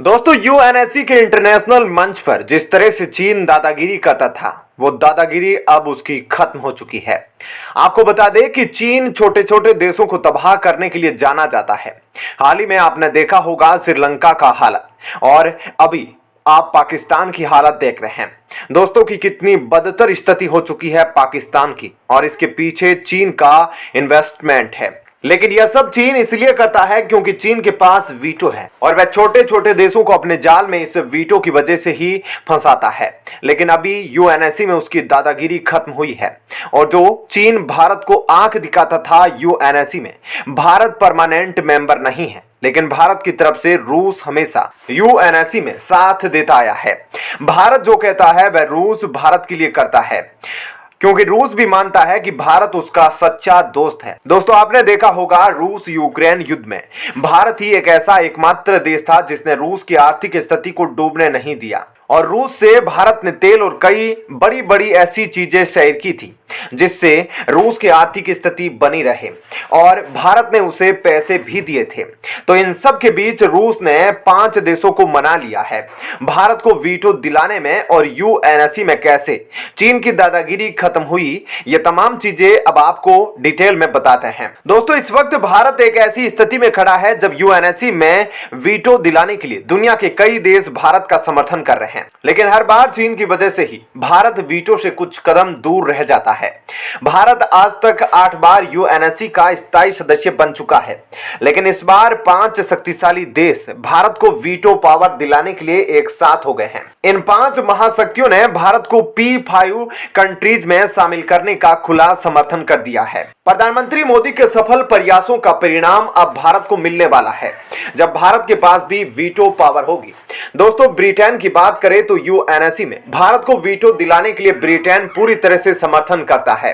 दोस्तों, यूएनएससी के इंटरनेशनल मंच पर जिस तरह से चीन दादागिरी करता था, वो दादागिरी अब उसकी खत्म हो चुकी है। आपको बता दें कि चीन छोटे छोटे देशों को तबाह करने के लिए जाना जाता है। हाल ही में आपने देखा होगा श्रीलंका का हालत, और अभी आप पाकिस्तान की हालत देख रहे हैं। दोस्तों की कितनी बदतर स्थिति हो चुकी है पाकिस्तान की, और इसके पीछे चीन का इन्वेस्टमेंट है। लेकिन यह सब चीन इसलिए करता है क्योंकि चीन के पास वीटो है, और वह छोटे छोटे देशों को अपने जाल में इस वीटो की वजह से ही फंसाता है। लेकिन अभी यूएनएससी में उसकी दादागिरी खत्म हुई है, और जो चीन भारत को आंख दिखाता था यूएनएससी में, भारत परमानेंट मेंबर नहीं है, लेकिन भारत की तरफ से रूस हमेशा यूएनएससी में साथ देता आया है। भारत जो कहता है वह रूस भारत के लिए करता है, क्योंकि रूस भी मानता है कि भारत उसका सच्चा दोस्त है। दोस्तों, आपने देखा होगा रूस यूक्रेन युद्ध में भारत ही एक ऐसा एकमात्र देश था जिसने रूस की आर्थिक स्थिति को डूबने नहीं दिया, और रूस से भारत ने तेल और कई बड़ी बड़ी ऐसी चीजें शेयर की थी जिससे रूस की आर्थिक स्थिति बनी रहे, और भारत ने उसे पैसे भी दिए थे। तो इन सब के बीच रूस ने 5 देशों को मना लिया है भारत को वीटो दिलाने में, और यूएनएससी में कैसे चीन की दादागिरी खत्म हुई, ये तमाम चीजें अब आपको डिटेल में बताते हैं। दोस्तों, इस वक्त भारत एक ऐसी स्थिति में खड़ा है जब यूएनएससी में वीटो दिलाने के लिए दुनिया के कई देश भारत का समर्थन कर रहे हैं, लेकिन हर बार चीन की वजह से ही भारत वीटो से कुछ कदम दूर रह जाता है। भारत आज तक 8 बार यूएनएससी का स्थायी सदस्य बन चुका है, लेकिन इस बार 5 शक्तिशाली देश भारत को वीटो पावर दिलाने के लिए एक साथ हो गए हैं। इन 5 महाशक्तियों ने भारत को P5 कंट्रीज में शामिल करने का खुला समर्थन कर दिया है। प्रधानमंत्री मोदी के सफल प्रयासों का परिणाम अब भारत को मिलने वाला है, जब भारत के पास भी वीटो पावर होगी। दोस्तों, ब्रिटेन की बात करें तो यूएनएससी में भारत को वीटो दिलाने के लिए ब्रिटेन पूरी तरह से समर्थन करता है,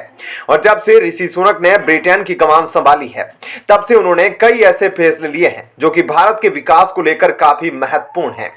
और जब से ऋषि सुनक ने ब्रिटेन की कमान संभाली है, तब से उन्होंने कई ऐसे फैसले लिए हैं जो कि भारत के विकास को लेकर काफी महत्वपूर्ण हैं।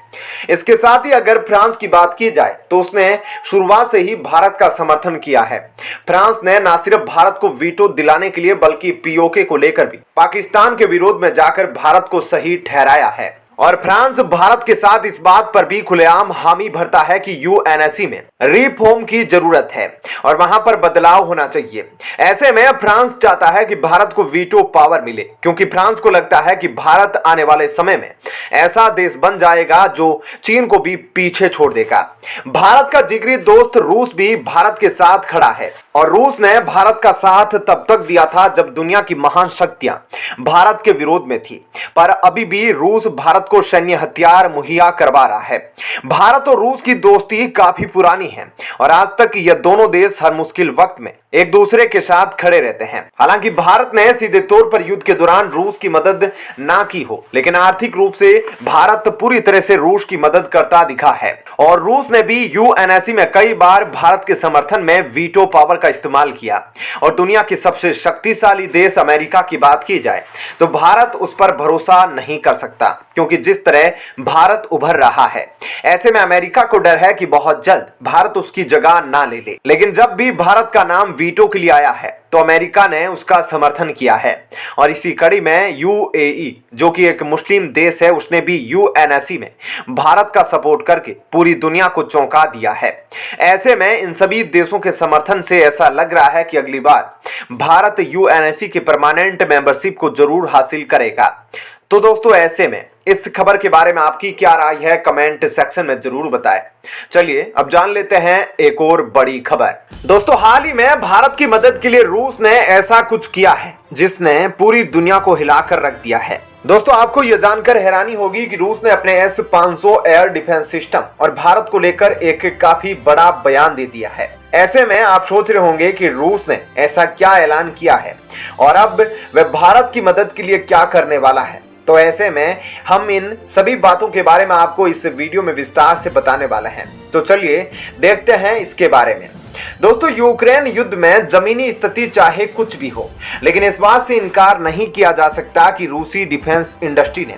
इसके साथ ही अगर फ्रांस की बात की जाए तो उसने शुरुआत से ही भारत का समर्थन किया है। फ्रांस ने न सिर्फ भारत को वीटो दिलाने के लिए बल्कि पीओके को लेकर भी पाकिस्तान के विरोध में जाकर भारत को सही ठहराया है, और फ्रांस भारत के साथ इस बात पर भी खुलेआम हामी भरता है कि यूएनएससी में रिफॉर्म की जरूरत है और वहां पर बदलाव होना चाहिए। ऐसे में फ्रांस चाहता है कि भारत को वीटो पावर मिले, क्योंकि फ्रांस को लगता है कि भारत आने वाले समय में ऐसा देश बन जाएगा जो चीन को भी पीछे छोड़ देगा। भारत का जिगरी दोस्त रूस भी भारत के साथ खड़ा है, और रूस ने भारत का साथ तब तक दिया था जब दुनिया की महान शक्तियां भारत के विरोध में थी, पर अभी भी रूस भारत को सैन्य हथियार मुहैया करवा रहा है। भारत और रूस की दोस्ती काफी पुरानी है, और आज तक ये दोनों देश हर मुश्किल वक्त में एक दूसरे के साथ खड़े रहते हैं। हालांकि भारत ने सीधे तौर पर युद्ध के दौरान रूस की मदद ना की हो, लेकिन आर्थिक रूप से भारत पूरी तरह से रूस की मदद करता दिखा है, और रूस ने भी यूएनएससी में कई बार भारत के समर्थन में वीटो पावर का इस्तेमाल किया। और दुनिया के सबसे शक्तिशाली देश अमेरिका की बात की जाए तो भारत उस पर भरोसा नहीं कर सकता, क्योंकि जिस तरह भारत उभर रहा है, ऐसे में अमेरिका को डर है कि बहुत जल्द भारत उसकी जगह ना ले ले। लेकिन जब भी भारत का नाम वीटो के लिए आया है तो अमेरिका ने उसका समर्थन किया है, और इसी कड़ी में यूएई, जो कि एक मुस्लिम देश है, उसने भी यूएनएससी में भारत का सपोर्ट करके पूरी दुनिया को चौंका दिया है। ऐसे में इन सभी देशों के समर्थन से ऐसा लग रहा है कि अगली बार भारत यूएनएससी की परमानेंट मेंबरशिप को जरूर हासिल करेगा। तो दोस्तों, ऐसे में इस खबर के बारे में आपकी क्या राय है, कमेंट सेक्शन में जरूर बताएं। चलिए अब जान लेते हैं एक और बड़ी खबर। दोस्तों, हाल ही में भारत की मदद के लिए रूस ने ऐसा कुछ किया है जिसने पूरी दुनिया को हिलाकर रख दिया है। दोस्तों, आपको यह जानकर हैरानी होगी कि रूस ने अपने S-500 एयर डिफेंस सिस्टम और भारत को लेकर एक काफी बड़ा बयान दे दिया है। ऐसे में आप सोच रहे होंगे कि रूस ने ऐसा क्या ऐलान किया है, और अब वह भारत की मदद के लिए क्या करने वाला है। तो ऐसे में हम इन सभी बातों के बारे में आपको इस वीडियो में विस्तार से बताने वाले हैं। तो चलिए देखते हैं इसके बारे में। दोस्तों, यूक्रेन युद्ध में जमीनी स्थिति चाहे कुछ भी हो, लेकिन इस बात से इनकार नहीं किया जा सकता कि रूसी डिफेंस इंडस्ट्री ने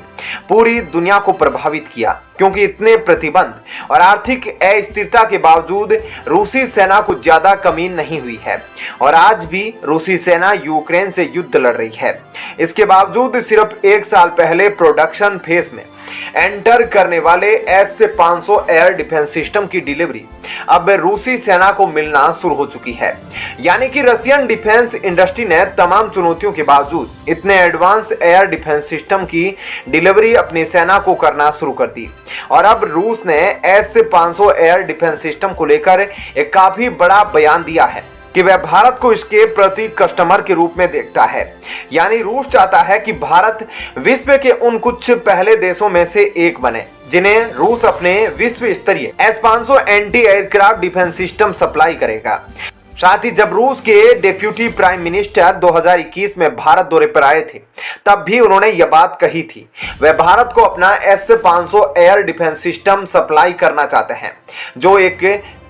पूरी दुनिया को प्रभावित किया, क्योंकि इतने प्रतिबंध और आर्थिक अस्थिरता के बावजूद रूसी सेना को ज्यादा कमी नहीं हुई है और आज भी रूसी सेना यूक्रेन से युद्ध लड़ रही है। इसके बावजूद सिर्फ एक साल पहले प्रोडक्शन फेज में एंटर करने वाले S-500 एयर डिफेंस सिस्टम की डिलीवरी अब रूसी सेना को मिलना शुरू हो चुकी है। यानी कि रशियन डिफेंस इंडस्ट्री ने तमाम चुनौतियों के बावजूद इतने एडवांस एयर डिफेंस सिस्टम की डिलीवरी अपनी सेना को करना शुरू कर दी और अब रूस ने S-500 एयर डिफेंस सिस्टम को लेकर एक काफी बड़ा बयान दिया है कि वह भारत को इसके प्रति कस्टमर के रूप में देखता है। यानी रूस चाहता है कि भारत विश्व के उन कुछ पहले देशों में से एक बने जिन्हें रूस अपने विश्व स्तरीय S-500 anti aircraft defence system supply करेगा। साथ ही जब रूस के डेप्यूटी प्राइम मिनिस्टर 2021 में भारत दौरे पर आए थे तब भी उन्होंने यह बात कही थी। वह भारत को अपना S-500 air defence system supply करना चाहते हैं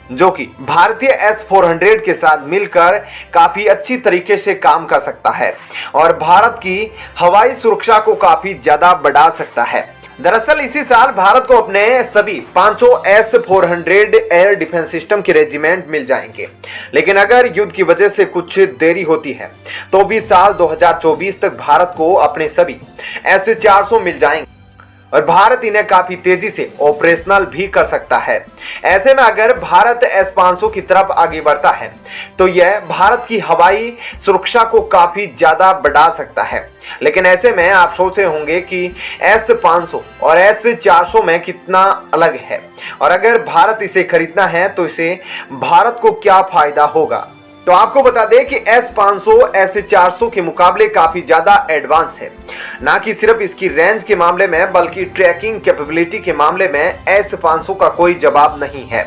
जो कि भारतीय S-400 के साथ मिलकर काफी अच्छी तरीके से काम कर सकता है और भारत की हवाई सुरक्षा को काफी ज्यादा बढ़ा सकता है। दरअसल इसी साल भारत को अपने सभी 500 S-400 एयर डिफेंस सिस्टम के रेजिमेंट मिल जाएंगे, लेकिन अगर युद्ध की वजह से कुछ देरी होती है तो भी साल 2024 तक भारत को अपने सभी S-400 मिल जाएंगे और भारत इन्हें काफी तेजी से ऑपरेशनल भी कर सकता है। ऐसे में अगर भारत S-500 की तरफ आगे बढ़ता है तो यह भारत की हवाई सुरक्षा को काफी ज्यादा बढ़ा सकता है। लेकिन ऐसे में आप सोच रहे होंगे कि S-500 और S-400 में कितना अलग है और अगर भारत इसे खरीदना है तो इसे भारत को क्या फायदा होगा। तो आपको बता दें कि S-500 S-400 के मुकाबले काफी ज्यादा एडवांस है, ना कि सिर्फ इसकी रेंज के मामले में बल्कि ट्रैकिंग कैपेबिलिटी के मामले में S-500 का कोई जवाब नहीं है,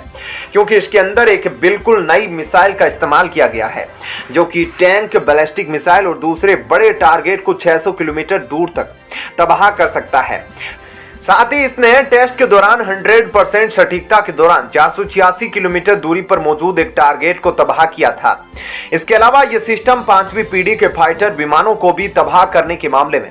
क्योंकि इसके अंदर एक बिल्कुल नई मिसाइल का इस्तेमाल किया गया है जो कि टैंक, बैलिस्टिक मिसाइल और दूसरे बड़े टारगेट को 600 किलोमीटर दूर तक तबाह कर सकता है। साथ ही इसने टेस्ट के दौरान 100% सटीकता के दौरान 486 किलोमीटर दूरी पर मौजूद एक टारगेट को तबाह किया था। इसके अलावा यह सिस्टम 5वीं पीढ़ी के फाइटर विमानों को भी तबाह करने के मामले में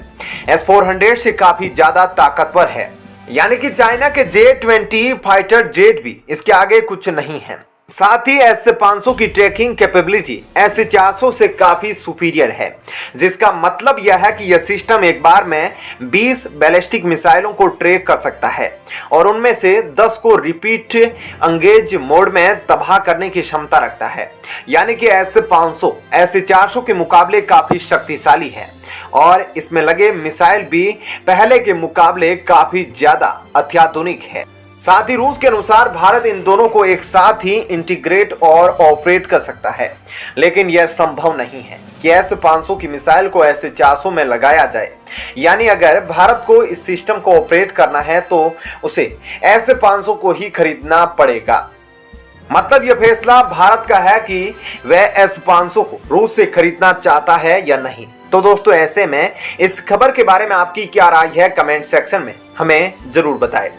S-400 से काफी ज्यादा ताकतवर है। यानी कि चाइना के J-20 फाइटर जेट भी इसके आगे कुछ नहीं है। साथ ही S-500 की ट्रैकिंग कैपेबिलिटी S-400 से काफी सुपीरियर है, जिसका मतलब यह है कि यह सिस्टम एक बार में 20 बैलिस्टिक मिसाइलों को ट्रैक कर सकता है और उनमें से 10 को रिपीट एंगेज मोड में तबाह करने की क्षमता रखता है। यानी कि S-500 S-400 के मुकाबले काफी शक्तिशाली है और इसमें लगे मिसाइल भी पहले के मुकाबले काफी ज्यादा अत्याधुनिक है। साथ ही रूस के अनुसार भारत इन दोनों को एक साथ ही इंटीग्रेट और ऑपरेट कर सकता है, लेकिन यह संभव नहीं है कि S-500 की मिसाइल को S-400 में लगाया जाए। यानी अगर भारत को इस सिस्टम को ऑपरेट करना है तो उसे S-500 को ही खरीदना पड़ेगा। मतलब यह फैसला भारत का है कि वह S-500 को रूस से खरीदना चाहता है या नहीं। तो दोस्तों, ऐसे में इस खबर के बारे में आपकी क्या राय है, कमेंट सेक्शन में हमें जरूर बताएं।